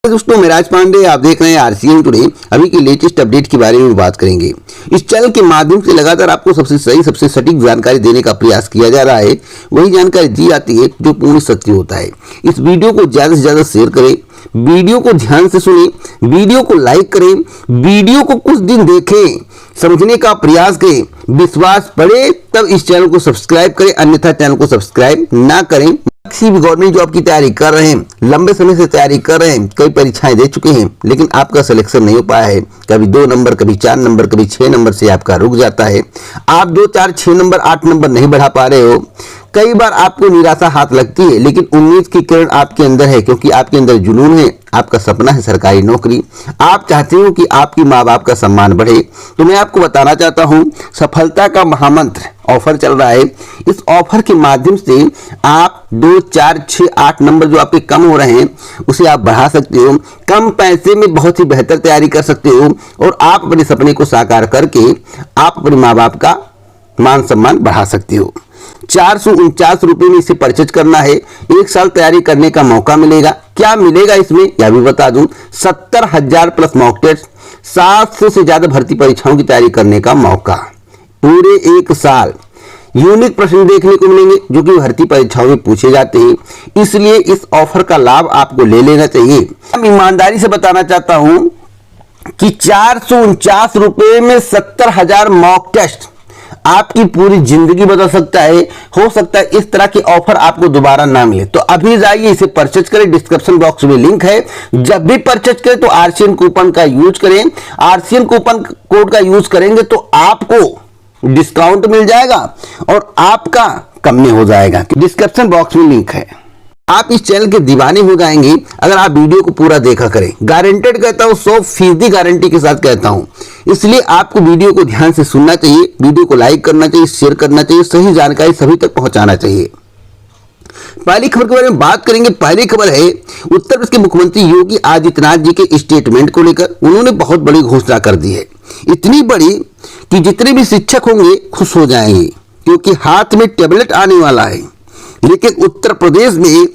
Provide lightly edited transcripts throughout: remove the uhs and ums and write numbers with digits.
दोस्तों, मैं राज पांडे, आप देख रहे हैं आरसीएम टुडे। अभी की लेटेस्ट अपडेट के बारे में बात करेंगे। इस चैनल के माध्यम से लगातार आपको सबसे सही, सबसे सटीक जानकारी देने का प्रयास किया जा रहा है। वही जानकारी दी जाती है जो पूर्ण सत्य होता है। इस वीडियो को ज्यादा से ज्यादा शेयर करें, वीडियो को ध्यान से सुने, वीडियो को लाइक करें, वीडियो को कुछ दिन देखें, समझने का प्रयास करें, विश्वास पड़े तब इस चैनल को सब्सक्राइब करें, अन्यथा चैनल को सब्सक्राइब ना करें। किसी भी गवर्नमेंट जॉब की तैयारी कर रहे हैं, लंबे समय से तैयारी कर रहे हैं, कई परीक्षाएं दे चुके हैं, लेकिन आपका सिलेक्शन नहीं हो पाया है। कभी 2 नंबर, कभी 4 नंबर, कभी 6 नंबर से आपका रुक जाता है। आप 2, 4, 6 नंबर, 8 नंबर नहीं बढ़ा पा रहे हो। कई बार आपको निराशा हाथ लगती है, लेकिन उम्मीद की किरण आपके अंदर है, क्योंकि आपके अंदर जुनून है। आपका सपना है सरकारी नौकरी। आप चाहते हो कि आपकी माँ बाप का सम्मान बढ़े। तो मैं आपको बताना चाहता हूँ, सफलता का महामंत्र ऑफर चल रहा है। इस ऑफर के माध्यम से आप 2, 4, 6, 8 नंबर जो आपके कम हो रहे हैं उसे आप बढ़ा सकते हो। कम पैसे में बहुत ही बेहतर तैयारी कर सकते हो और आप अपने सपने को साकार करके आप अपने माँ बाप का मान सम्मान बढ़ा सकते हो। 449 रुपए में इसे परचेज करना है। 1 साल तैयारी करने का मौका मिलेगा। क्या मिलेगा इसमें यह भी बता दूं, 70,000 प्लस मॉक टेस्ट, 700 से ज्यादा भर्ती परीक्षाओं की तैयारी करने का मौका, पूरे 1 साल। यूनिक प्रश्न देखने को मिलेंगे जो कि भर्ती परीक्षाओं में पूछे जाते हैं, इसलिए इस ऑफर का लाभ आपको ले लेना चाहिए। मैं ईमानदारी से बताना चाहता हूं कि 449 रुपए में 70,000 मॉक टेस्ट आपकी पूरी जिंदगी बदल सकता है। हो सकता है इस तरह के ऑफर आपको दोबारा ना मिले, तो अभी जाइए इसे परचेज करें। डिस्क्रिप्शन बॉक्स में लिंक है। जब भी परचेज करें तो आरसीएम कूपन का यूज करें। आरसीएम कूपन कोड का यूज करेंगे तो आपको डिस्काउंट मिल जाएगा और आपका कम में हो जाएगा। डिस्क्रिप्शन बॉक्स में लिंक है। आप इस चैनल के दीवाने हो जाएंगे अगर आप वीडियो को पूरा देखा करें। गारंटेड कहता हूं, 100% गारंटी के साथ कहता हूं। इसलिए आपको वीडियो को ध्यान से सुनना चाहिए, वीडियो को लाइक करना चाहिए, शेयर करना चाहिए, सही जानकारी सभी तक पहुंचाना चाहिए। पहली खबर के बारे में बात करेंगे। पहली खबर है उत्तर प्रदेश के मुख्यमंत्री योगी आदित्यनाथ जी के स्टेटमेंट को लेकर। उन्होंने बहुत बड़ी घोषणा कर दी है, इतनी बड़ी कि जितने भी शिक्षक होंगे खुश हो जाएंगे, क्योंकि हाथ में टैबलेट आने वाला है। लेकिन उत्तर प्रदेश में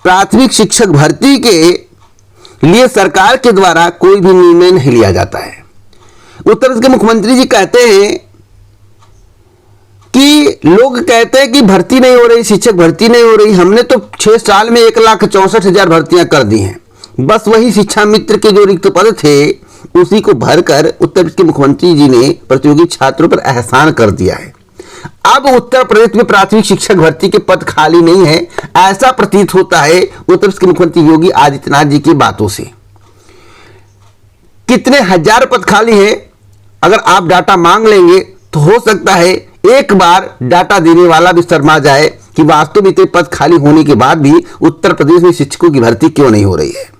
प्राथमिक शिक्षक भर्ती के लिए सरकार के द्वारा कोई भी निर्णय नहीं लिया जाता है। उत्तर प्रदेश के मुख्यमंत्री जी कहते हैं कि लोग कहते हैं कि भर्ती नहीं हो रही, शिक्षक भर्ती नहीं हो रही। हमने तो 6 साल में 1,64,000 भर्तियां कर दी हैं। बस वही शिक्षा मित्र के जो रिक्त पद थे उसी को भरकर उत्तर प्रदेश के मुख्यमंत्री जी ने प्रतियोगी छात्रों पर एहसान कर दिया है। अब उत्तर प्रदेश में प्राथमिक शिक्षक भर्ती के पद खाली नहीं है, ऐसा प्रतीत होता है उत्तर प्रदेश के मुख्यमंत्री योगी आदित्यनाथ जी की बातों से। कितने हजार पद खाली है अगर आप डाटा मांग लेंगे तो हो सकता है एक बार डाटा देने वाला भी शर्मा जाए कि वास्तव में इतने पद खाली होने के बाद भी उत्तर प्रदेश में शिक्षकों की भर्ती क्यों नहीं हो रही है।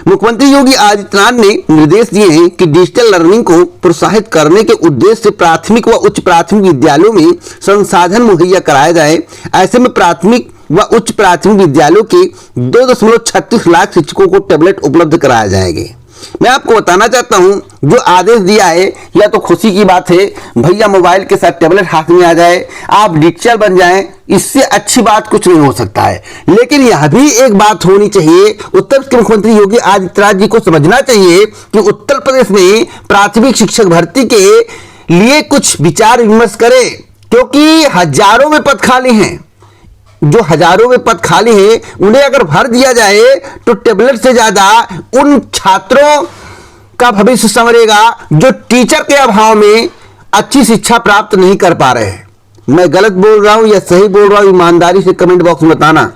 मुख्यमंत्री योगी आदित्यनाथ ने निर्देश दिए हैं कि डिजिटल लर्निंग को प्रोत्साहित करने के उद्देश्य से प्राथमिक व उच्च प्राथमिक विद्यालयों में संसाधन मुहैया कराए जाए। ऐसे में प्राथमिक व उच्च प्राथमिक विद्यालयों के 2.36 लाख शिक्षकों को टैबलेट उपलब्ध कराए जाएंगे। मैं आपको बताना चाहता हूं, जो आदेश दिया है या तो खुशी की बात है, भैया मोबाइल के साथ टैबलेट हाथ में आ जाए, आप डिजिटल बन जाएं, इससे अच्छी बात कुछ नहीं हो सकता है। लेकिन यह भी एक बात होनी चाहिए, उत्तर प्रदेश के मुख्यमंत्री योगी आदित्यनाथ जी को समझना चाहिए कि उत्तर प्रदेश में प्राथमिक शिक्षक भर्ती के लिए कुछ विचार विमर्श करें, क्योंकि हजारों में पद खाली हैं। जो हजारों में पद खाली है उन्हें अगर भर दिया जाए तो टैबलेट से ज्यादा उन छात्रों का भविष्य संवरेगा जो टीचर के अभाव में अच्छी शिक्षा प्राप्त नहीं कर पा रहे हैं। मैं गलत बोल रहा हूं या सही बोल रहा हूं, ईमानदारी से कमेंट बॉक्स में बताना।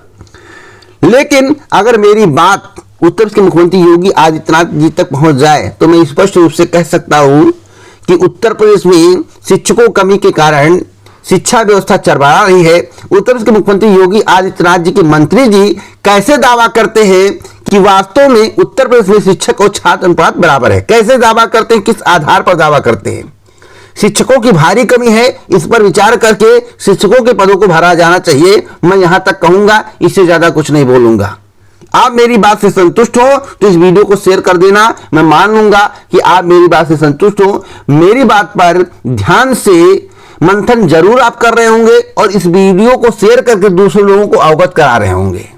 लेकिन अगर मेरी बात उत्तर प्रदेश के मुख्यमंत्री योगी आदित्यनाथ जी तक पहुंच जाए तो मैं स्पष्ट रूप से कह सकता हूं कि उत्तर प्रदेश में शिक्षकों की कमी के कारण शिक्षा व्यवस्था चरमरा रही है। उत्तर प्रदेश के मुख्यमंत्री योगी आदित्यनाथ जी के मंत्री जी कैसे दावा करते हैं कि वास्तव में उत्तर प्रदेश में शिक्षक और छात्र अनुपात बराबर है? कैसे दावा करते हैं, किस आधार पर दावा करते हैं? शिक्षकों की भारी कमी है, इस पर विचार करके शिक्षकों के पदों को भरा जाना चाहिए। मैं यहां तक कहूंगा, इससे ज्यादा कुछ नहीं बोलूंगा। आप मेरी बात से संतुष्ट हो तो इस वीडियो को शेयर कर देना। मैं मान लूंगा कि आप मेरी बात से संतुष्ट हो। मेरी बात पर ध्यान से मंथन जरूर आप कर रहे होंगे और इस वीडियो को शेयर करके दूसरे लोगों को अवगत करा रहे होंगे।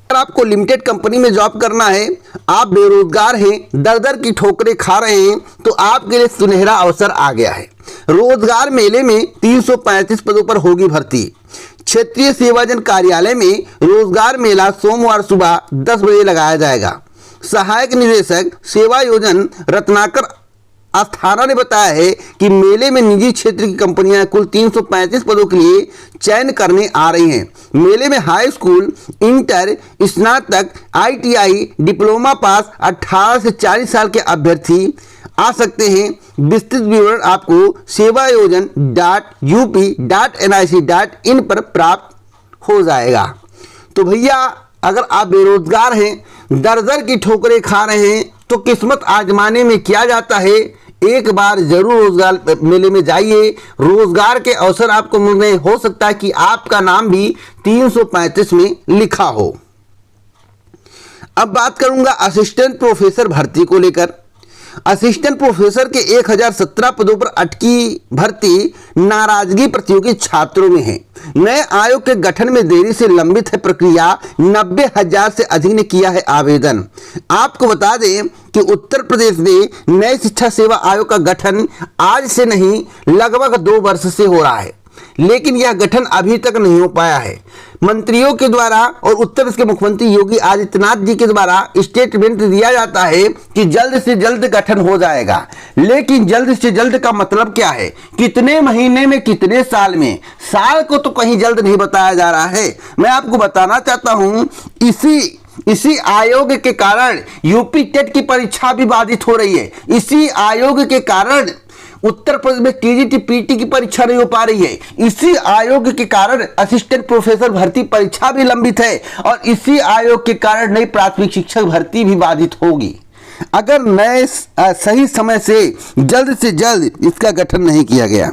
अगर आपको लिमिटेड कंपनी में जॉब करना है, आप बेरोजगार हैं, दर दर की ठोकरें खा रहे हैं, तो आपके लिए सुनहरा अवसर आ गया है। रोजगार मेले में 335 पदों पर होगी भर्ती। क्षेत्रीय सेवाजन कार्यालय में रोजगार मेला सोमवार सुबह 10 बजे लगाया जाएगा। सहायक निदेशक सेवा योजन रत्नाकर अस्थाना ने बताया है कि मेले में निजी क्षेत्र की कंपनियां कुल 335 पदों के लिए चयन करने आ रही हैं। मेले में हाई स्कूल, इंटर, स्नातक, ITI, डिप्लोमा पास 18 से 40 साल के अभ्यर्थी आ सकते हैं। विस्तृत विवरण आपको sevayojan.up.nic.in पर प्राप्त हो जाएगा। तो भैया, अगर आप बेरोजगार हैं, दर दर की ठोकरें खा रहे हैं, तो किस्मत आजमाने में क्या जाता है, एक बार जरूर रोजगार मेले में जाइए। रोजगार के अवसर आपको मिल रहे, हो सकता है कि आपका नाम भी 335 में लिखा हो। अब बात करूंगा असिस्टेंट प्रोफेसर भर्ती को लेकर। असिस्टेंट प्रोफेसर के 1017 पदों पर अटकी भर्ती नाराजगी प्रतियोगी छात्रों में है। नए आयोग के गठन में देरी से लंबित है प्रक्रिया। 90,000 से अधिक ने किया है आवेदन। आपको बता दें कि उत्तर प्रदेश में नए शिक्षा सेवा आयोग का गठन आज से नहीं, लगभग 2 वर्ष से हो रहा है, लेकिन यह गठन अभी तक नहीं हो पाया है। मंत्रियों के द्वारा और उत्तर प्रदेश के मुख्यमंत्री योगी आदित्यनाथ जी के द्वारा स्टेटमेंट दिया जाता है कि जल्द से जल्द गठन हो जाएगा, लेकिन जल्द से जल्द का मतलब क्या है, कितने महीने में, कितने साल में? साल को तो कहीं जल्द नहीं बताया जा रहा है। मैं आपको बताना चाहता हूं, इसी आयोग के कारण यूपी टेट की परीक्षा भी बाधित हो रही है। इसी आयोग के कारण उत्तर प्रदेश में TGT PT की परीक्षा नहीं हो पा रही है। इसी आयोग के कारण असिस्टेंट प्रोफेसर भर्ती परीक्षा भी लंबित है, और इसी आयोग के कारण नई प्राथमिक शिक्षक भर्ती भी बाधित होगी, अगर नए सही समय से जल्द इसका गठन नहीं किया गया।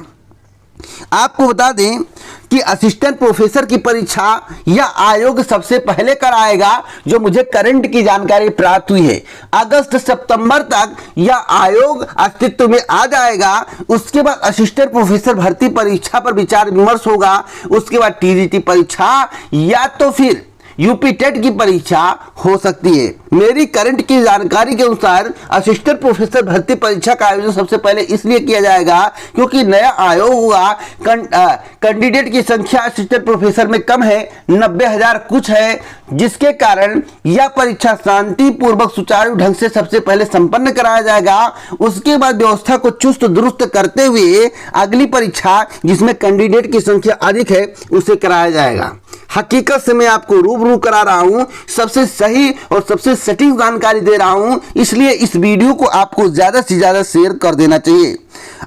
आपको बता दें कि असिस्टेंट प्रोफेसर की परीक्षा यह आयोग सबसे पहले कराएगा, जो मुझे करंट की जानकारी प्राप्त हुई है। अगस्त सितंबर तक यह आयोग अस्तित्व में आ जाएगा। उसके बाद असिस्टेंट प्रोफेसर भर्ती परीक्षा पर विचार विमर्श होगा। उसके बाद TGT परीक्षा या तो फिर यूपी टेट की परीक्षा हो सकती है। मेरी करंट की जानकारी के अनुसार असिस्टेंट प्रोफेसर भर्ती परीक्षा का आयोजन सबसे पहले इसलिए किया जाएगा क्योंकि नया आयोग हुआ, कैंडिडेट की संख्या असिस्टेंट प्रोफेसर में कम है, 90,000 कुछ है, जिसके कारण यह परीक्षा शांतिपूर्वक सुचारू ढंग से सबसे पहले संपन्न कराया जाएगा। उसके बाद व्यवस्था को चुस्त दुरुस्त करते हुए अगली परीक्षा जिसमें कैंडिडेट की संख्या अधिक है उसे कराया जाएगा। हकीकत से मैं आपको रूबरू करा रहा हूं, सबसे सही और सबसे सटीक जानकारी दे रहा हूं, इसलिए इस वीडियो को आपको ज्यादा से ज्यादा शेयर कर देना चाहिए।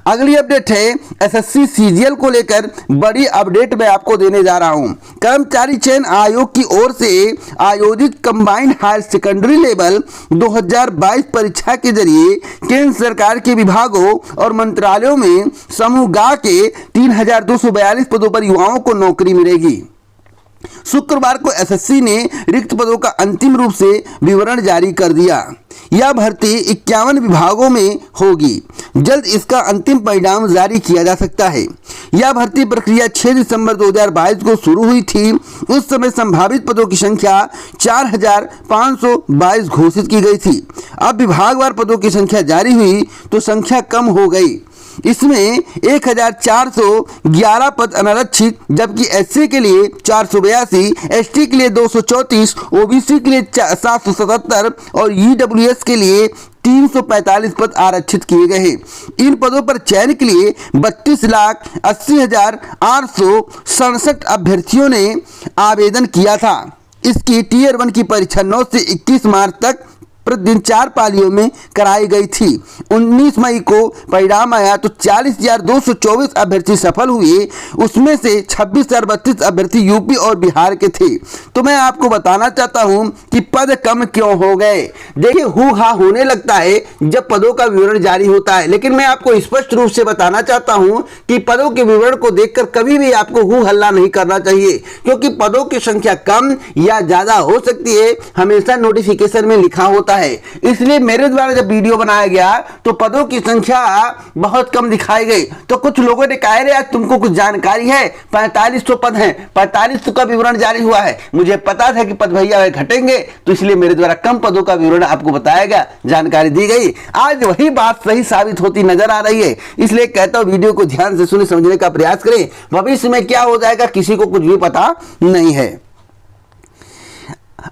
अगली अपडेट है SSC CGL को लेकर बड़ी अपडेट मैं आपको देने जा रहा हूं। कर्मचारी चयन आयोग की ओर से आयोजित कंबाइंड हायर सेकेंडरी लेवल 2022 परीक्षा के जरिए केंद्र सरकार के विभागों और मंत्रालयों में समूह ग के 3,242 पदों पर युवाओं को नौकरी मिलेगी। शुक्रवार को SSC ने रिक्त पदों का अंतिम रूप से विवरण जारी कर दिया। यह भर्ती 51 विभागों में होगी। जल्द इसका अंतिम परिणाम जारी किया जा सकता है। यह भर्ती प्रक्रिया 6 दिसंबर 2022 को शुरू हुई थी। उस समय संभावित पदों की संख्या 4,522 घोषित की गई थी। अब विभागवार पदों की संख्या जारी हुई तो संख्या कम हो गई। इसमें 1,411 पद अनारक्षित, जबकि SC के लिए 482, ST के लिए 234, OBC के लिए 777 और EWS के लिए 345 पद आरक्षित किए गए हैं। इन पदों पर चयन के लिए 32,80,867 अभ्यर्थियों ने आवेदन किया था। इसकी Tier 1 की परीक्षा 9 से 21 मार्च तक प्रतिदिन 4 पालियों में कराई गई थी। 19 मई को परिणाम आया तो 40,224 अभ्यर्थी सफल हुए। उसमें से 26,032 अभ्यर्थी यूपी और बिहार के थे। तो मैं आपको बताना चाहता हूं कि पद कम क्यों हो गए। देखिए, हु-हा होने लगता है जब पदों का विवरण जारी होता है, लेकिन मैं आपको स्पष्ट रूप से बताना चाहता हूं कि पदों के विवरण को देखकर कभी भी आपको हु हल्ला नहीं करना चाहिए, क्योंकि पदों की संख्या कम या ज्यादा हो सकती है। हमेशा नोटिफिकेशन में लिखा होता होता है, इसलिए मेरे द्वारा जब वीडियो बनाया गया तो पदों की संख्या बहुत कम दिखाई गई। तो कुछ लोगों ने कहा यार तुमको कुछ जानकारी है, 4500 पद हैं, 4500 का विवरण जारी हुआ है। मुझे पता था कि पद भैया घटेंगे, तो इसलिए मेरे द्वारा कम पदों का विवरण आपको बताया गया, जानकारी दी गई। आज वही बात सही साबित होती नजर आ रही है, इसलिए कहता हूं वीडियो को ध्यान से सुने, समझने का प्रयास करें। भविष्य में क्या हो जाएगा किसी को कुछ भी पता नहीं है।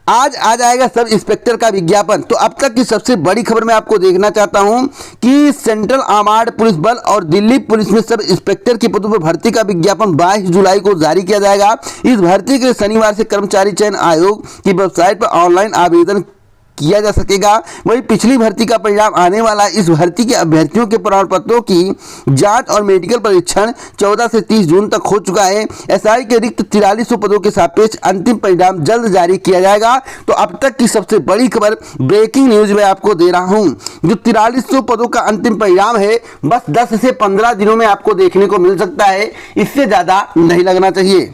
आज आ जाएगा सब इंस्पेक्टर का विज्ञापन। तो अब तक की सबसे बड़ी खबर मैं आपको देखना चाहता हूं कि सेंट्रल आर्म्ड पुलिस बल और दिल्ली पुलिस में सब इंस्पेक्टर के पदों पर भर्ती का विज्ञापन 22 जुलाई को जारी किया जाएगा। इस भर्ती के लिए शनिवार से कर्मचारी चयन आयोग की वेबसाइट पर ऑनलाइन आवेदन किया जा सकेगा। वहीं पिछली भर्ती का परिणाम आने वाला। इस भर्ती के अभ्यर्थियों के प्रमाण पत्रों की जांच और मेडिकल परीक्षण 14 से 30 जून तक हो चुका है। एसआई के रिक्त 4300 पदों के सापेक्ष अंतिम परिणाम जल्द जारी किया जाएगा। तो अब तक की सबसे बड़ी खबर, ब्रेकिंग न्यूज में आपको दे रहा हूं। जो 4300 पदों का अंतिम परिणाम है बस 10 से 15 दिनों में आपको देखने को मिल सकता है, इससे ज्यादा नहीं लगना चाहिए।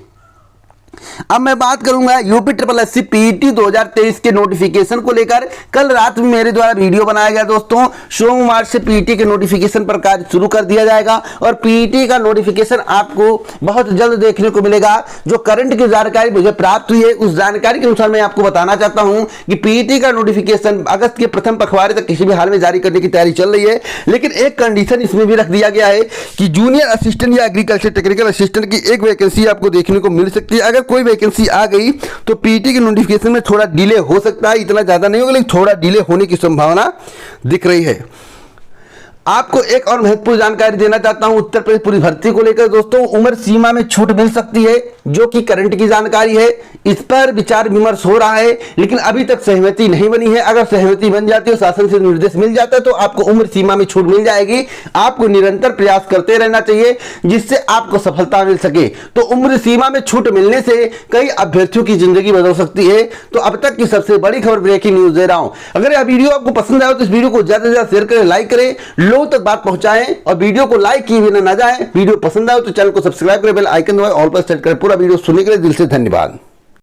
अब मैं बात करूंगा यूपी ट्रिपल एससी पीईटी 2023 के नोटिफिकेशन को लेकर। कल रात में मेरे द्वारा वीडियो बनाया गया दोस्तों। सोमवार से पीईटी के नोटिफिकेशन पर कार्य शुरू कर दिया जाएगा और पीईटी का नोटिफिकेशन आपको बहुत जल्द देखने को मिलेगा। जो करंट की जानकारी मुझे प्राप्त हुई है उस जानकारी के अनुसार मैं आपको बताना चाहता हूं कि पीईटी का नोटिफिकेशन अगस्त के प्रथम पखवाड़े तक किसी भी हाल में जारी करने की तैयारी चल रही है। लेकिन एक कंडीशन इसमें भी रख दिया गया है कि जूनियर असिस्टेंट या एग्रीकल्चर टेक्निकल असिस्टेंट की एक वैकेंसी आपको देखने को मिल सकती है। अगर कोई वैकेंसी आ गई तो पीटी के नोटिफिकेशन में थोड़ा डिले हो सकता है, इतना ज्यादा नहीं होगा लेकिन थोड़ा डिले होने की संभावना दिख रही है। आपको एक और महत्वपूर्ण जानकारी देना चाहता हूं उत्तर प्रदेश पुलिस भर्ती को लेकर दोस्तों। उम्र सीमा में छूट मिल सकती है जो कि करंट की जानकारी है। इस पर विचार विमर्श हो रहा है लेकिन अभी तक सहमति नहीं बनी है। अगर सहमति बन जाती है, शासन से निर्देश मिल जाता है तो आपको उम्र सीमा में छूट मिल जाएगी। आपको निरंतर प्रयास करते रहना चाहिए जिससे आपको सफलता मिल सके। तो उम्र सीमा में छूट मिलने से कई अभ्यर्थियों की जिंदगी बदल सकती है। तो अब तक की सबसे बड़ी खबर, ब्रेकिंग न्यूज दे रहा हूं। अगर यह वीडियो आपको पसंद आया तो इस वीडियो को ज्यादा से ज्यादा शेयर करें, लाइक करें, लोगों तक बात पहुंचाएं और वीडियो को लाइक किए बिना ना जाएं। वीडियो पसंद आए तो चैनल को सब्सक्राइब करें, बेल आइकन दबाएं, ऑल पर सेट करें। पूरा वीडियो सुनने के लिए दिल से धन्यवाद।